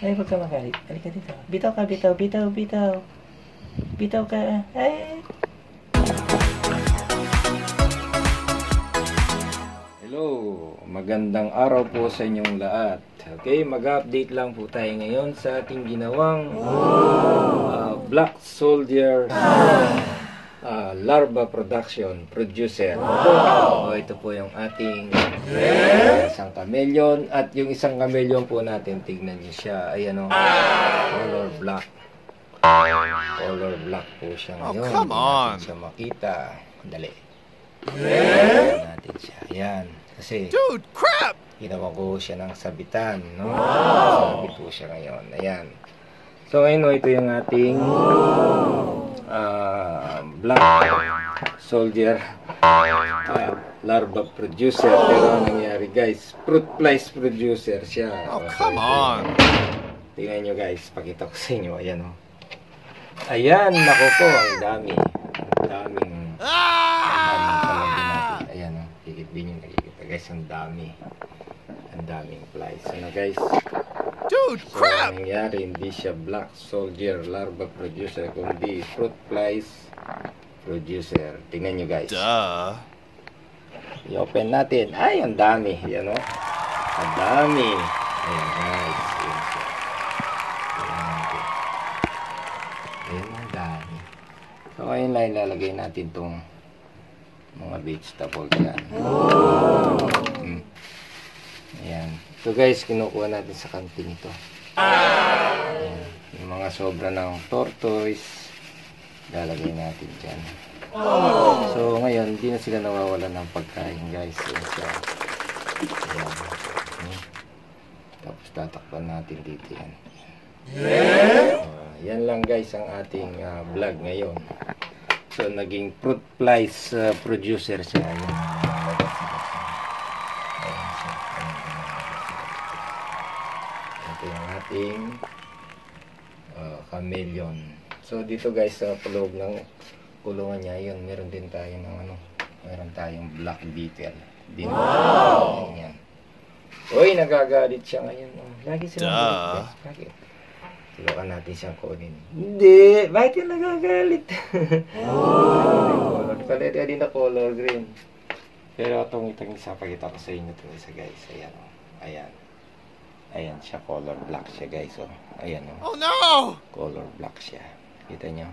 Ay, huwag ka magalit. Halika dito. Bitaw ka, bitaw, bitaw, bitaw. Bitaw ka. Ay! Hello, magandang araw po sa inyong lahat. Okay, mag-update lang po tayo ngayon sa ating ginawang Black Soldier Larva Producer. Ito po yung ating isang chameleon. At yung isang chameleon po natin, tignan niyo siya. Ayan o, color black. Color black po siya ngayon. Oh, come on! Hindi natin siya makita. Dali. Ayan natin siya. Ayan. Kasi, Dude, crap! ginawa ko siya ng sabitan, no? Sabit po siya ngayon. Ayan. So, ngayon, ito yung ating Black Soldier Larva Producer. Pero ang nangyari, guys, fruit flies producer siya. Oh, come on! Tingnan nyo, guys. Pakita ko sa inyo. Ayan, o. Ayan, naku po. Ang dami. Ang daming palagyan natin. Ayan, o. Higit din yung nakikita, guys. Ang dami. Ang daming flies. Ano, guys? Dude, So, crap! ang nangyari, hindi siya Black Soldier Larva Producer, kundi Fruit Flies Producer. Tingnan nyo, guys. Duh. I-open natin. Ay, ang dami. Yan, o. Ang dami. Ayan, guys. Ayan siya. Ayan natin. Ayan, ang dami. So, ngayon lang ilalagay natin itong mga vegetable dyan. Ayan. So guys, kinukuha natin sa kantin ito. Ayan. Yung mga sobra ng tortoise, lalagay natin dyan. So ngayon, hindi na sila nawawalan ng pagkain, guys. Ayan siya. Ayan. Tapos tatakpan natin dito yan. Yan lang, guys, ang ating vlog ngayon. So naging fruit flies producer siya. Ayan. Ito yung ating chameleon. So dito, guys, sa loob ng kulungan niya, yun, meron din tayo ng meron tayong black beetle. Wow! Yan. Uy, nagagalit siya ngayon. Lagi siya nagagalit. Bakit? Tulukan natin siyang kunin. Hindi! Bakit yung nagagalit? Color. Kalera din na color green. Pero itong isa, pakita ko sa inyo itong isa, guys. Ayan, o. Ayan. Ayan siya, color black siya, guys. Oh. Ayan, oh. Oh no! Color black siya. Kita niyo?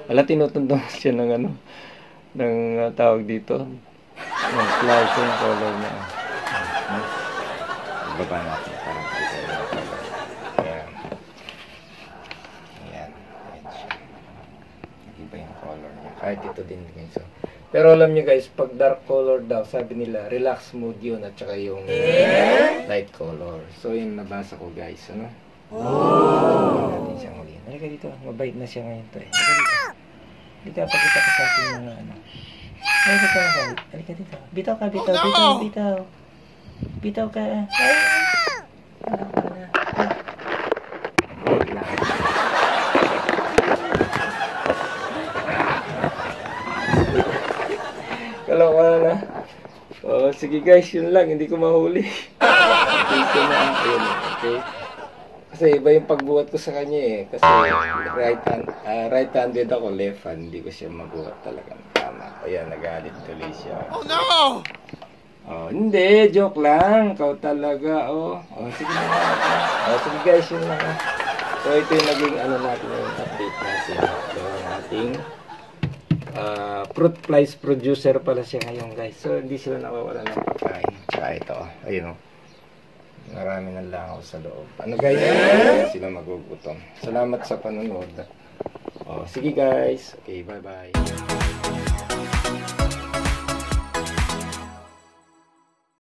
Wala, tinutundong siya ng ng tawag dito. Ng flashing color niya. Ibaba natin para makita niyo yung color. Ayan. Ayan. Ayan siya. Iba yung color niya. Kahit ito din, guys. So, pero alam nyo, guys, pag dark color daw, sabi nila, relax mood yun at saka yung light color. So, yung nabasa ko, guys, ano? Hindi natin siyang ulihin. Halika dito, mabait na siya ngayon to eh. Halika dito. Halika, pakita ko sa atin mga Halika ka, halika dito. Bitaw ka, bitaw, bitaw, bitaw. Bitaw ka. Ay! Wait lang. Kaloka na. Oh, sige, guys, yun lang. Hindi ko mahuli. Dito na. Ayun, okay. Kasi iba yung pagbuhat ko sa kanya eh. Kasi right-handed ako, left-hand. Hindi ko siya magbuhat talaga. Tama. Ayan, nagalit tuloy siya. Oh no! Oh, hindi. Joke lang. Ikaw talaga. Oh, sige na. Oh, sige, guys, yun lang. So, ito yung naging natin yung update natin. So, yung ating fruit flies producer pala siya ngayon, guys. So hindi sila nawawala ng pagkain. Tsaka ito, ayun o. Marami ng langaw sa loob. Ano, guys? Hindi sila magugutom. Salamat sa panonood. Sige, guys. Okay, bye-bye.